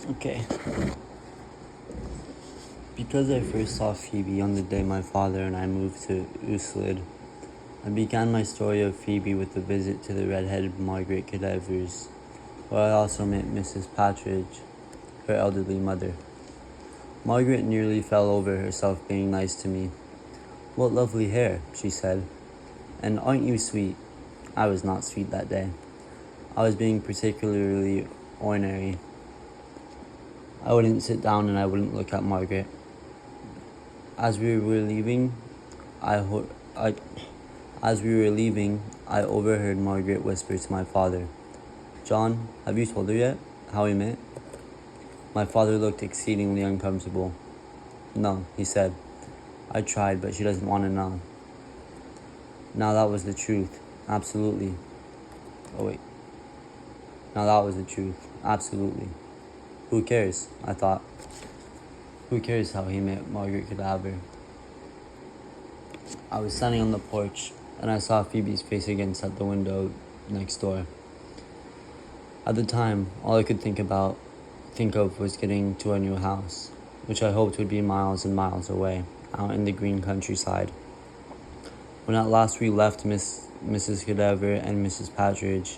Okay. Because I first saw Phoebe on the day my father and I moved to Uslid, I began my story of Phoebe with a visit to the red-headed Margaret Cadavers, where I also met Mrs. Patridge, her elderly mother. Margaret nearly fell over herself being nice to me. "What lovely hair," she said. "And aren't you sweet?" I was not sweet that day. I was being particularly ornery. I wouldn't sit down and I wouldn't look at Margaret. As we were leaving, I overheard Margaret whisper to my father, "John, have you told her yet how we met?" My father looked exceedingly uncomfortable. "No," he said. "I tried, but she doesn't want to know." Now that was the truth. Absolutely. Oh wait. Now that was the truth. Absolutely. Who cares? I thought. Who cares how he met Margaret Cadaver? I was standing on the porch, and I saw Phoebe's face against at the window next door. At the time, all I could think of was getting to our new house, which I hoped would be miles and miles away, out in the green countryside. When at last we left Mrs. Cadaver and Mrs. Patridge,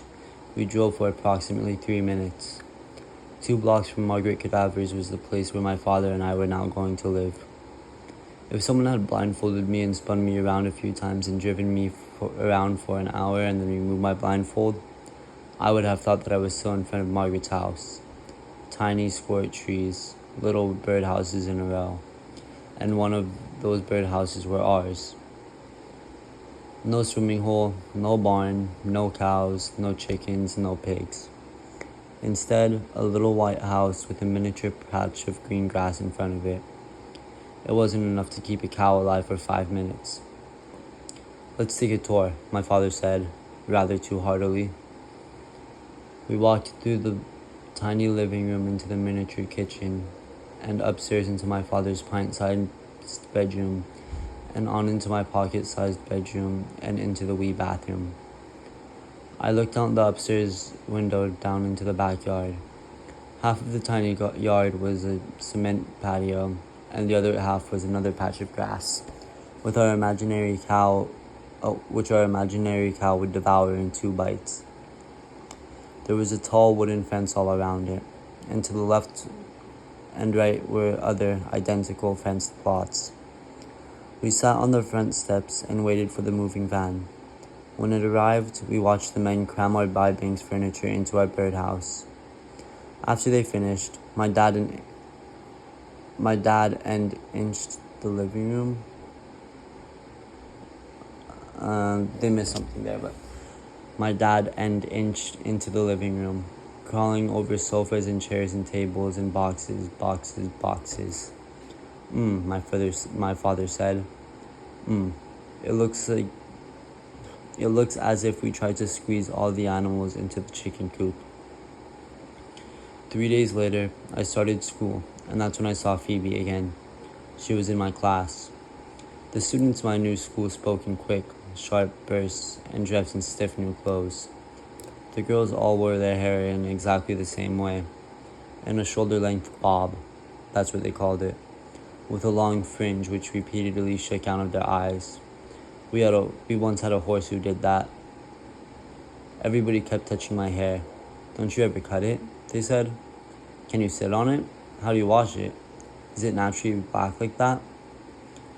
we drove for approximately 3 minutes. 2 blocks from Margaret Cadaver's was the place where my father and I were now going to live. If someone had blindfolded me and spun me around a few times and driven me around for an hour and then removed my blindfold, I would have thought that I was still in front of Margaret's house. Tiny squirt trees, little birdhouses in a row, and one of those birdhouses were ours. No swimming hole, no barn, no cows, no chickens, no pigs. Instead, a little white house with a miniature patch of green grass in front of it. It wasn't enough to keep a cow alive for 5 minutes. "Let's take a tour," my father said, rather too heartily. We walked through the tiny living room into the miniature kitchen, and upstairs into my father's pint-sized bedroom, and on into my pocket-sized bedroom, and into the wee bathroom. I looked out the upstairs window down into the backyard. Half of the tiny yard was a cement patio, and the other half was another patch of grass, which our imaginary cow would devour in 2 bites. There was a tall wooden fence all around it, and to the left and right were other identical fenced plots. We sat on the front steps and waited for the moving van. When it arrived, we watched the men cram our Bybank's furniture into our birdhouse. After they finished, my dad inched the living room. They missed something there, but my dad inched into the living room, crawling over sofas and chairs and tables and boxes. My father said. It looks as if we tried to squeeze all the animals into the chicken coop. 3 days later, I started school, and that's when I saw Phoebe again. She was in my class. The students in my new school spoke in quick, sharp bursts and dressed in stiff new clothes. The girls all wore their hair in exactly the same way, in a shoulder-length bob, that's what they called it, with a long fringe which repeatedly shook out of their eyes. We once had a horse who did that. Everybody kept touching my hair. "Don't you ever cut it?" they said. "Can you sit on it? How do you wash it? Is it naturally black like that?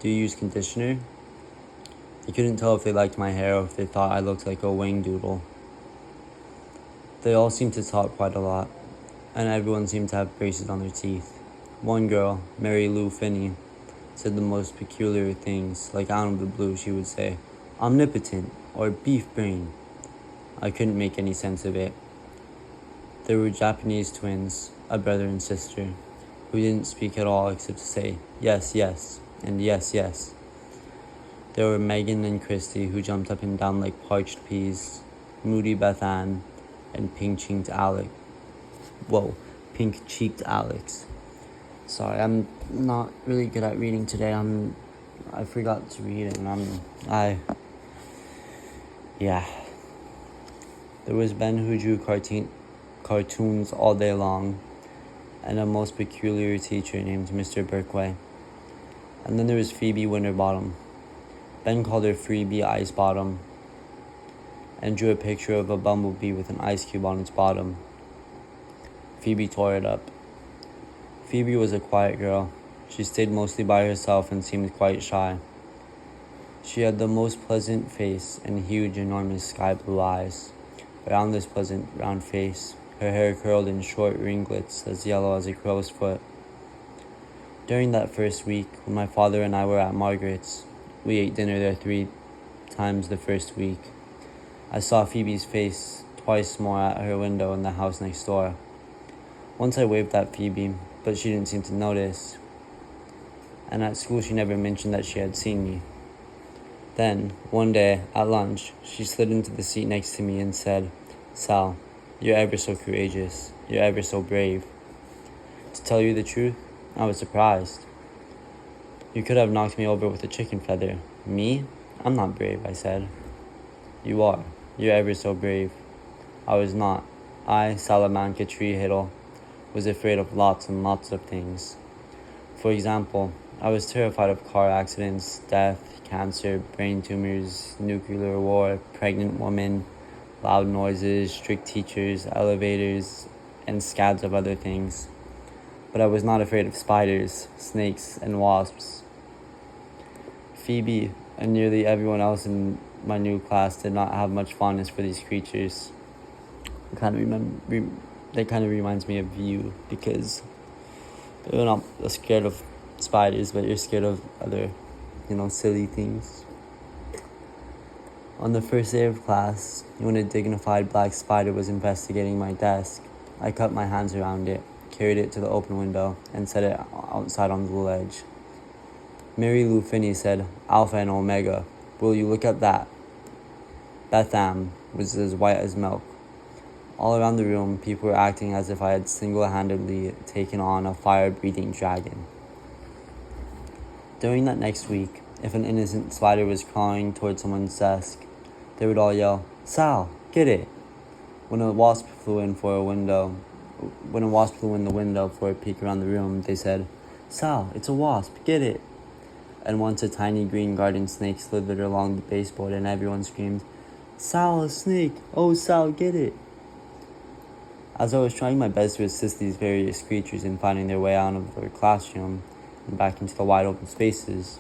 Do you use conditioner?" I couldn't tell if they liked my hair or if they thought I looked like a wing doodle. They all seemed to talk quite a lot, and everyone seemed to have braces on their teeth. One girl, Mary Lou Finney, said the most peculiar things, like out of the blue she would say, "Omnipotent," or "beef brain." I couldn't make any sense of it. There were Japanese twins, a brother and sister, who didn't speak at all except to say, "Yes, yes," and "yes, yes." There were Megan and Christy, who jumped up and down like parched peas, Moody Beth Ann, and pink-cheeked Alex. Sorry, I'm not really good at reading today. I forgot to read and yeah. There was Ben who drew cartoons all day long. and a most peculiar teacher named Mr. Berkway. And then there was Phoebe Winterbottom. Ben called her Freebie Icebottom and drew a picture of a bumblebee with an ice cube on its bottom. Phoebe tore it up. Phoebe was a quiet girl. She stayed mostly by herself and seemed quite shy. She had the most pleasant face and huge, enormous sky blue eyes. Around this pleasant round face, her hair curled in short ringlets as yellow as a crow's foot. During that first week, when my father and I were at Margaret's, we ate dinner there 3 times the first week. I saw Phoebe's face twice more at her window in the house next door. Once I waved at Phoebe, but she didn't seem to notice. And at school she never mentioned that she had seen me. Then, one day, at lunch, she slid into the seat next to me and said, "Sal, you're ever so courageous. You're ever so brave." To tell you the truth, I was surprised. "You could have knocked me over with a chicken feather." "Me? I'm not brave," I said. "You are. You're ever so brave." I was not. I, Salamanca Tree Hiddle, was afraid of lots and lots of things. For example, I was terrified of car accidents, death, cancer, brain tumors, nuclear war, pregnant women, loud noises, strict teachers, elevators, and scads of other things. But I was not afraid of spiders, snakes, and wasps. Phoebe and nearly everyone else in my new class did not have much fondness for these creatures. That kind of reminds me of you, because you're not scared of spiders, but you're scared of other, silly things. On the first day of class, when a dignified black spider was investigating my desk, I cut my hands around it, carried it to the open window, and set it outside on the ledge. Mary Lou Finney said, "Alpha and Omega, will you look at that?" Betham was as white as milk. All around the room, people were acting as if I had single-handedly taken on a fire-breathing dragon. During that next week, if an innocent spider was crawling towards someone's desk, they would all yell, "Sal, get it!" When a wasp flew in the window for a peek around the room, they said, "Sal, it's a wasp, get it!" And once a tiny green garden snake slithered along the baseboard and everyone screamed, "Sal, a snake! Oh, Sal, get it!" As I was trying my best to assist these various creatures in finding their way out of their classroom and back into the wide open spaces,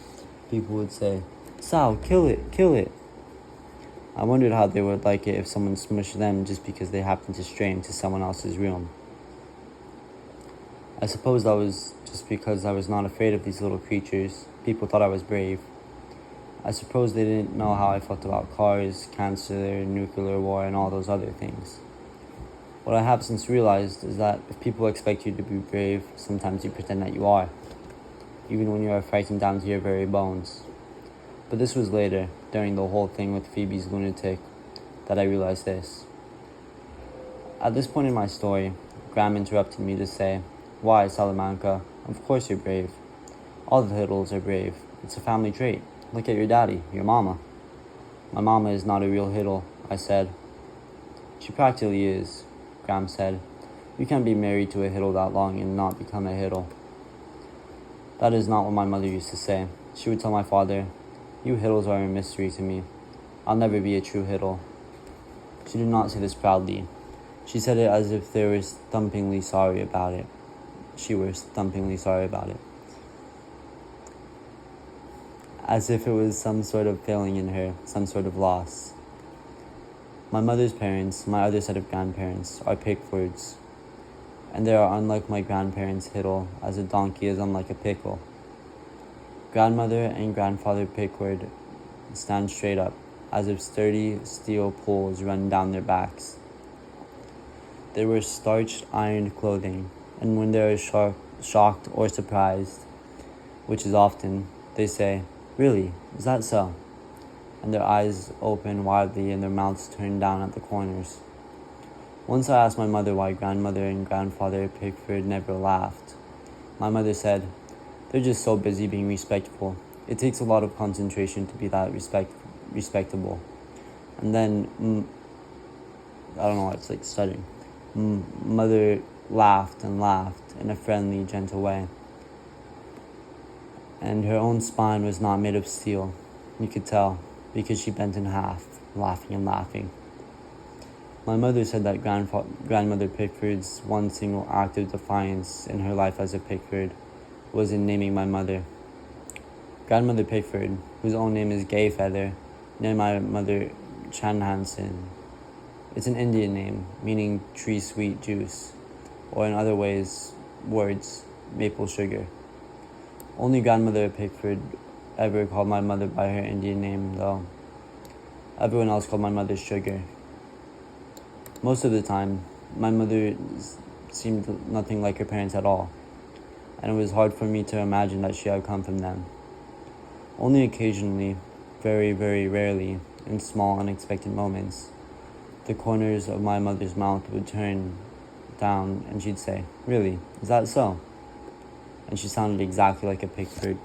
people would say, "Sal, kill it, kill it." I wondered how they would like it if someone smushed them just because they happened to stray into someone else's room. I suppose that was just because I was not afraid of these little creatures. People thought I was brave. I suppose they didn't know how I felt about cars, cancer, nuclear war, and all those other things. What I have since realized is that if people expect you to be brave, sometimes you pretend that you are, even when you are frightened down to your very bones. But this was later, during the whole thing with Phoebe's lunatic, that I realized this. At this point in my story, Graham interrupted me to say, "Why, Salamanca? Of course you're brave. All the Hiddles are brave. It's a family trait. Look at your daddy, your mama." "My mama is not a real Hiddle," I said. "She practically is," Graham said. "You can't be married to a Hiddle that long and not become a Hiddle." That is not what my mother used to say. She would tell my father, "You Hiddles are a mystery to me. I'll never be a true Hiddle." She did not say this proudly. She said it as if they were thumpingly sorry about it. As if it was some sort of failing in her, some sort of loss. My mother's parents, my other set of grandparents, are Pickfords, and they are unlike my grandparents' Hiddle, as a donkey is unlike a pickle. Grandmother and grandfather Pickford stand straight up, as if sturdy steel poles run down their backs. They wear starched, ironed clothing, and when they are shocked or surprised, which is often, they say, "Really, is that so?" And their eyes open widely and their mouths turn down at the corners. Once I asked my mother why grandmother and grandfather Pickford never laughed. My mother said, "They're just so busy being respectful. It takes a lot of concentration to be that respectable." And then, I don't know, it's like stuttering. Mother laughed and laughed in a friendly, gentle way. And her own spine was not made of steel, you could tell, because she bent in half, laughing and laughing. My mother said that Grandmother Pickford's one single act of defiance in her life as a Pickford was in naming my mother. Grandmother Pickford, whose own name is Gay Feather, named my mother Chanhansen. It's an Indian name, meaning tree sweet juice, or in other words, maple sugar. Only Grandmother Pickford ever called my mother by her Indian name, though. Everyone else called my mother Sugar. Most of the time, my mother seemed nothing like her parents at all, and it was hard for me to imagine that she had come from them. Only occasionally, very, very rarely, in small, unexpected moments, the corners of my mother's mouth would turn down and she'd say, "Really? Is that so?" And she sounded exactly like a Pickford.